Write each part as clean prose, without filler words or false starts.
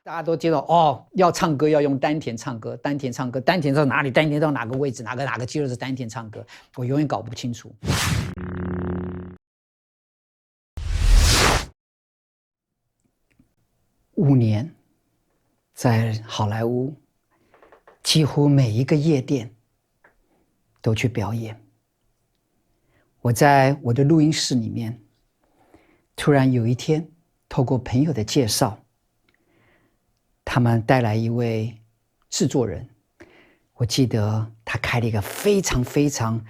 大家都知道哦，要唱歌要用丹田唱歌，丹田唱歌，丹田到哪里？丹田到哪个位置？哪个肌肉是丹田唱歌？我永远搞不清楚。5年，在好莱坞，几乎每一个夜店都去表演。我在我的录音室里面，突然有一天，透过朋友的介绍，他们带来一位制作人。我记得他开了一个非常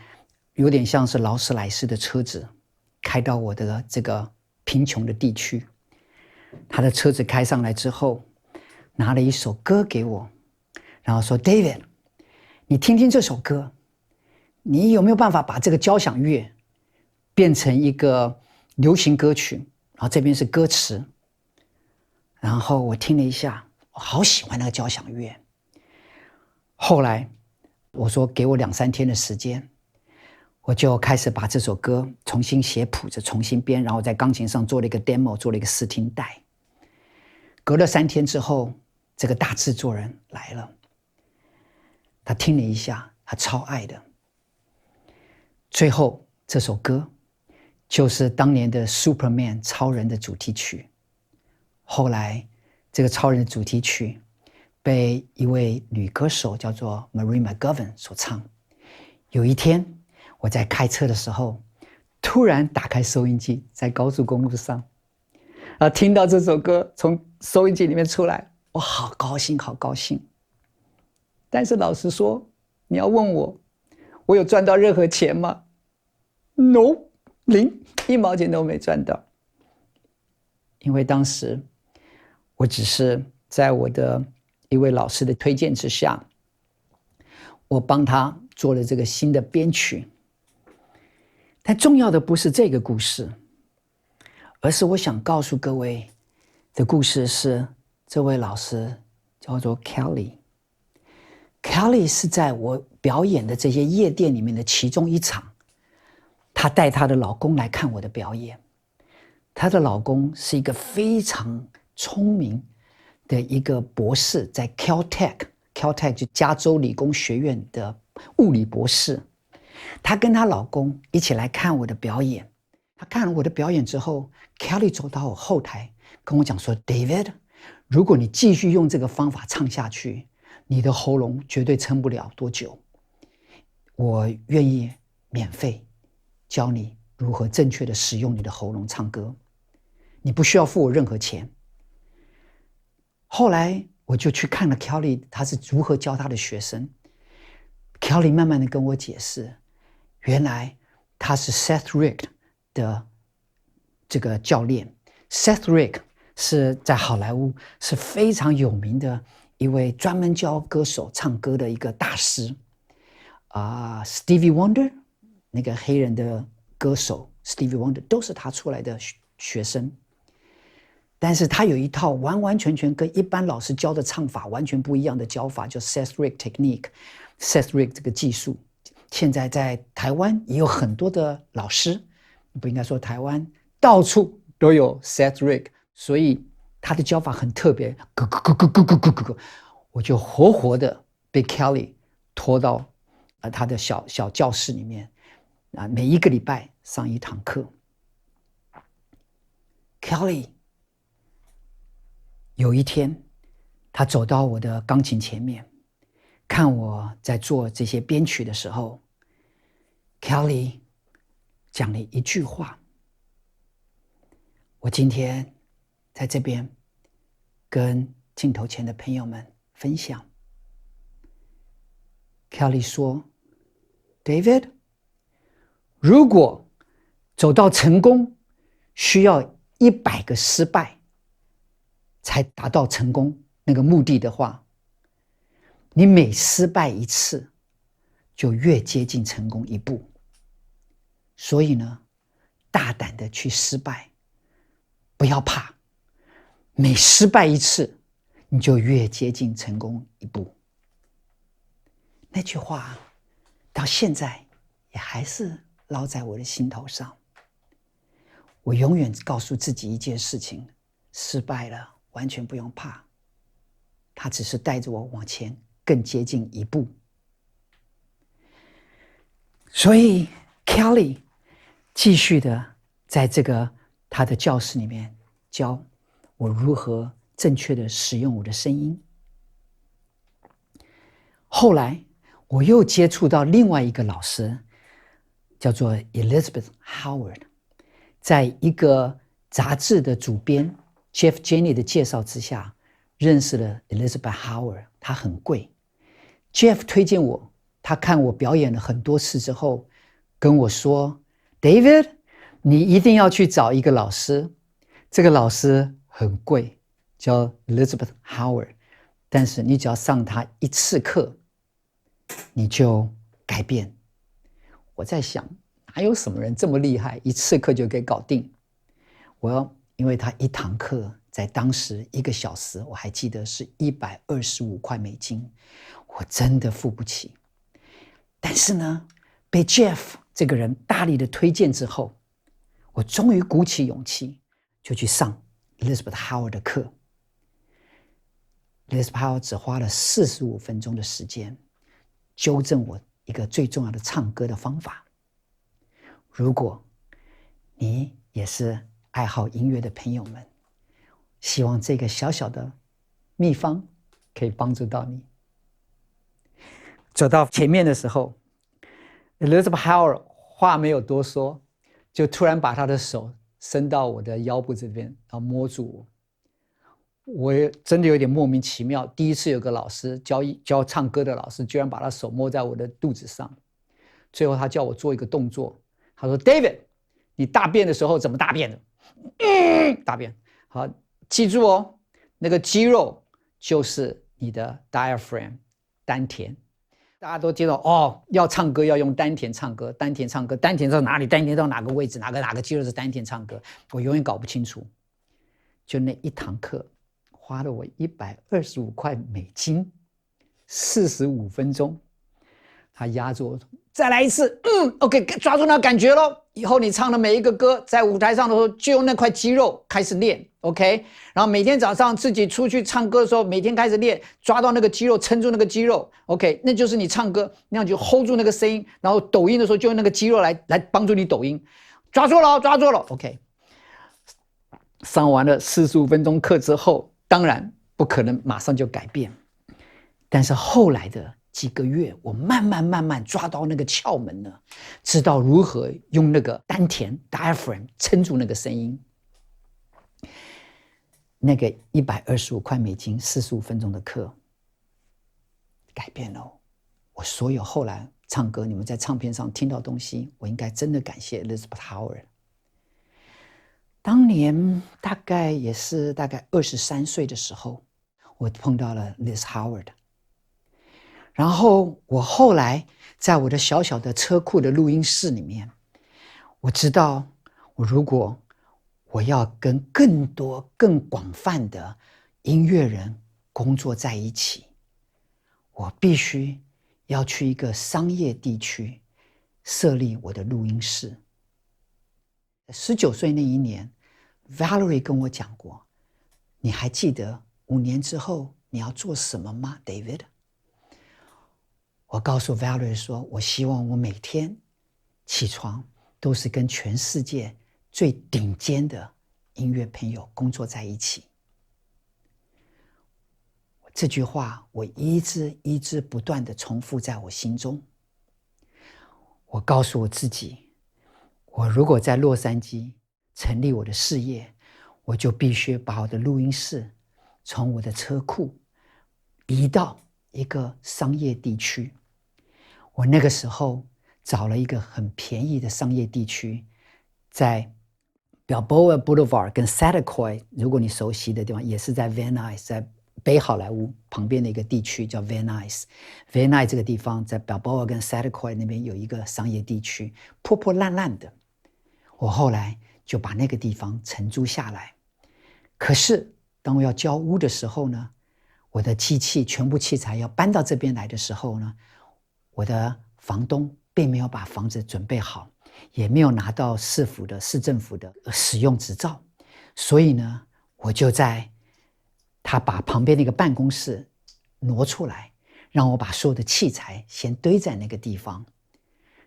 有点像是劳斯莱斯的车子，开到我的这个贫穷的地区。他的车子开上来之后，拿了一首歌给我，然后说 David， 你听听这首歌，你有没有办法把这个交响乐变成一个流行歌曲？然后这边是歌词。然后我听了一下，我好喜欢那个交响乐。后来我说给我2-3天的时间，我就开始把这首歌重新写谱子，重新编，然后在钢琴上做了一个 demo， 做了一个试听带。隔了3天之后，这个大制作人来了，他听了一下，他超爱的。最后这首歌就是当年的 Superman 超人的主题曲。后来这个超人的主题曲被一位女歌手叫做 Marie McGovern 所唱。有一天我在开车的时候，突然打开收音机，在高速公路上听到这首歌从收音机里面出来，我好高兴好高兴。但是老实说，你要问我有赚到任何钱吗？ No， 1毛钱都没赚到。因为当时我只是在我的一位老师的推荐之下，我帮他做了这个新的编曲。但重要的不是这个故事，而是我想告诉各位的故事是这位老师叫做 Kelly。Kelly 是在我表演的这些夜店里面的其中一场，她带她的老公来看我的表演。她的老公是一个非常聪明的一个博士，在 Caltech 就加州理工学院的物理博士。她跟她老公一起来看我的表演。她看了我的表演之后， Kelly 走到我后台跟我讲说 David， 如果你继续用这个方法唱下去，你的喉咙绝对撑不了多久。我愿意免费教你如何正确的使用你的喉咙唱歌，你不需要付我任何钱。后来我就去看了 Kelly 他是如何教他的学生。 Kelly 慢慢的跟我解释，原来他是 Seth Rigg 的这个教练。 Seth Rigg 是在好莱坞是非常有名的一位专门教歌手唱歌的一个大师。Stevie Wonder 那个黑人的歌手 Stevie Wonder 都是他出来的学生。但是他有一套完完全全跟一般老师教的唱法完全不一样的教法，叫 Seth Rigg Technique。 Seth Rigg 这个技术现在在台湾也有很多的老师，不应该说台湾，到处都有 Seth Rigg， 所以他的教法很特别。我就活活的被 Kelly 拖到他的小教室里面，每一个礼拜上1堂课。 Kelly 有一天他走到我的钢琴前面，看我在做这些编曲的时候， Kelly 讲了一句话，我今天在这边跟镜头前的朋友们分享。 Kelly 说 David， 如果走到成功需要100个失败才达到成功那个目的的话，你每失败1次就越接近成功1步。所以呢，大胆的去失败，不要怕，每失败1次你就越接近成功1步。那句话到现在也还是烙在我的心头上。我永远告诉自己一件事情，失败了完全不用怕，他只是带着我往前更接近一步。所以 Kelly 继续的在这个他的教室里面教我如何正确的使用我的声音。后来我又接触到另外一个老师，叫做 Elizabeth Howard， 在一个杂志的主编 Jeff Jenny 的介绍之下，认识了 Elizabeth Howard。 她很贵， Jeff 推荐我，他看我表演了很多次之后跟我说， David， 你一定要去找一个老师，这个老师很贵，叫 Elizabeth Howard， 但是你只要上他一次课你就改变。我在想，哪有什么人这么厉害，一次课就可以搞定？因为他一堂课在当时1个小时，我还记得是125块美金，我真的付不起。但是呢，被 Jeff 这个人大力的推荐之后，我终于鼓起勇气就去上 Elizabeth Howard 的课。 Elizabeth Howard 只花了45分钟的时间纠正我一个最重要的唱歌的方法。如果你也是爱好音乐的朋友们，希望这个小小的秘方可以帮助到你。走到前面的时候， Elizabeth Howard 话没有多说，就突然把他的手伸到我的腰部这边，然后摸住我。我也真的有点莫名其妙，第一次有个老师教唱歌的老师居然把他手摸在我的肚子上。最后他叫我做一个动作，他说 David， 你大便的时候怎么大便的？大便。好，记住哦，那个肌肉就是你的 diaphragm 丹田。大家都知道哦，要唱歌要用丹田唱歌，丹田唱歌，丹田到哪里？丹田到哪个位置？哪个肌肉是丹田唱歌？我永远搞不清楚。就那一堂课花了我125块美金，45分钟。他压着我，再来一次，OK， 抓住那感觉咯。以后你唱的每一个歌，在舞台上的时候，就用那块肌肉开始练 ，OK。然后每天早上自己出去唱歌的时候，每天开始练，抓到那个肌肉，撑住那个肌肉 ，OK， 那就是你唱歌，那样就 hold 住那个声音。然后抖音的时候，就用那个肌肉来帮助你抖音。抓住了，抓住了 ，OK。上完了45分钟课之后，当然不可能马上就改变，但是后来的几个月，我慢慢抓到那个窍门了，知道如何用那个丹田 diaphragm 撑住那个声音。那个125块美金45分钟的课改变了我所有后来唱歌，你们在唱片上听到东西，我应该真的感谢 Elizabeth Howard。当年大概23岁的时候，我碰到了 Liz Howard。然后我后来在我的小小的车库的录音室里面，我知道如果我要跟更多更广泛的音乐人工作在一起，我必须要去一个商业地区设立我的录音室。19岁那一年 Valerie 跟我讲过，你还记得5年之后你要做什么吗 David？ 我告诉 Valerie 说，我希望我每天起床都是跟全世界最顶尖的音乐朋友工作在一起。这句话我一直不断地重复在我心中。我告诉我自己，我如果在洛杉矶成立我的事业，我就必须把我的录音室从我的车库移到一个商业地区。我那个时候找了一个很便宜的商业地区，在 Balboa Boulevard 跟 Saticoy， 如果你熟悉的地方，也是在 Van Nuys， 在北好莱坞旁边的一个地区叫 Van Nuys。Van Nuys 这个地方在 Balboa 跟 Saticoy 那边有一个商业地区，破破烂烂的。我后来就把那个地方承租下来。可是当我要交屋的时候呢，我的机器全部器材要搬到这边来的时候呢，我的房东并没有把房子准备好，也没有拿到市政府的使用执照，所以呢，我就在他把旁边那个办公室挪出来，让我把所有的器材先堆在那个地方，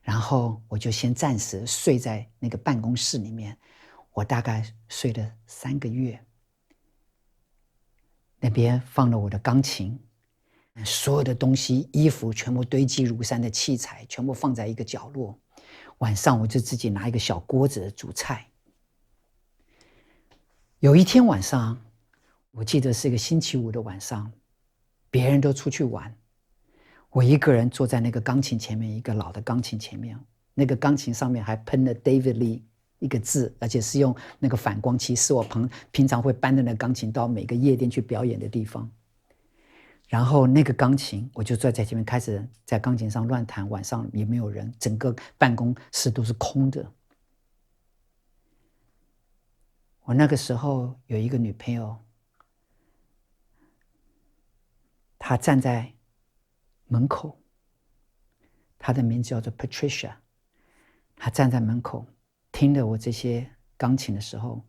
然后我就先暂时睡在那个办公室里面。我大概睡了3个月。那边放了我的钢琴，所有的东西、衣服全部堆积如山的器材全部放在一个角落。晚上我就自己拿一个小锅子煮菜。有一天晚上，我记得是一个星期五的晚上，别人都出去玩，我一个人坐在那个钢琴前面，一个老的钢琴前面，那个钢琴上面还喷了 David Lee 一个字，而且是用那个反光漆，是我平常会搬着那个钢琴到每个夜店去表演的地方。然后那个钢琴，我就坐在前面开始在钢琴上乱弹，晚上也没有人，整个办公室都是空的。我那个时候有一个女朋友，她站在门口，她的名字叫做 Patricia。她站在门口，听了我这些钢琴的时候，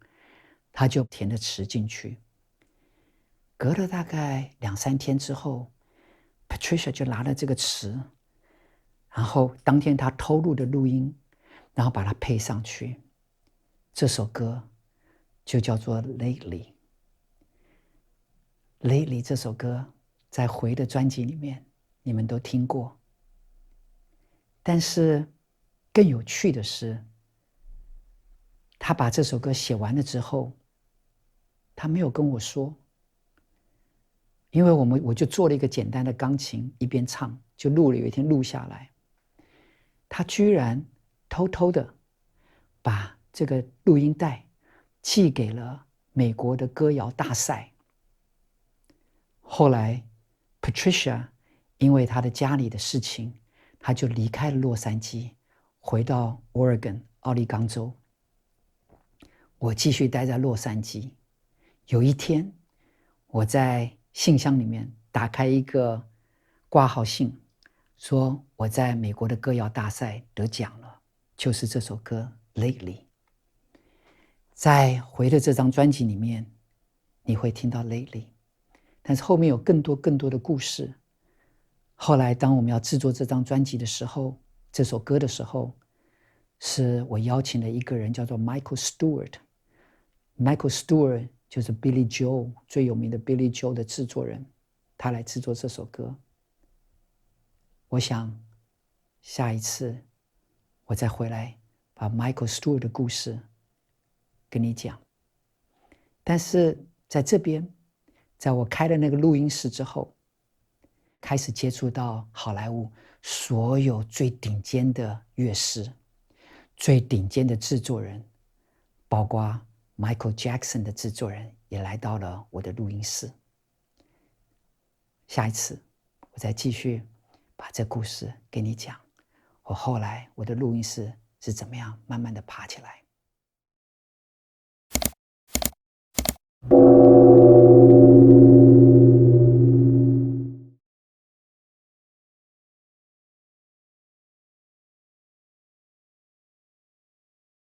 她就填了词进去。隔了大概2、3天之后， Patricia 就拿了这个词，然后当天她偷录的录音，然后把它配上去。这首歌就叫做 Lately。Lately 这首歌在回的专辑里面你们都听过。但是更有趣的是，他把这首歌写完了之后，他没有跟我说，因为我就做了一个简单的钢琴，一边唱就录了，有一天录下来。他居然偷偷的把这个录音带寄给了美国的歌谣大赛。后来 Patricia 因为她的家里的事情，她就离开了洛杉矶，回到 Oregon 奥利冈州。我继续待在洛杉矶。有一天，我在信箱里面打开一个挂号信，说我在美国的歌谣大赛得奖了，就是这首歌 Lately。 在回的这张专辑里面你会听到 Lately， 但是后面有更多的故事。后来当我们要制作这张专辑的时候，这首歌的时候，是我邀请了一个人叫做 Michael Stewart。Michael Stewart 就是 Billy Joel 最有名的 Billy Joel 的制作人，他来制作这首歌。我想下一次我再回来把 Michael Stewart 的故事跟你讲。但是在这边，在我开了那个录音室之后，开始接触到好莱坞所有最顶尖的乐师，最顶尖的制作人，包括 Michael Jackson 的制作人也来到了我的录音室。下一次我再继续把这故事给你讲，我后来我的录音室是怎么样慢慢的爬起来。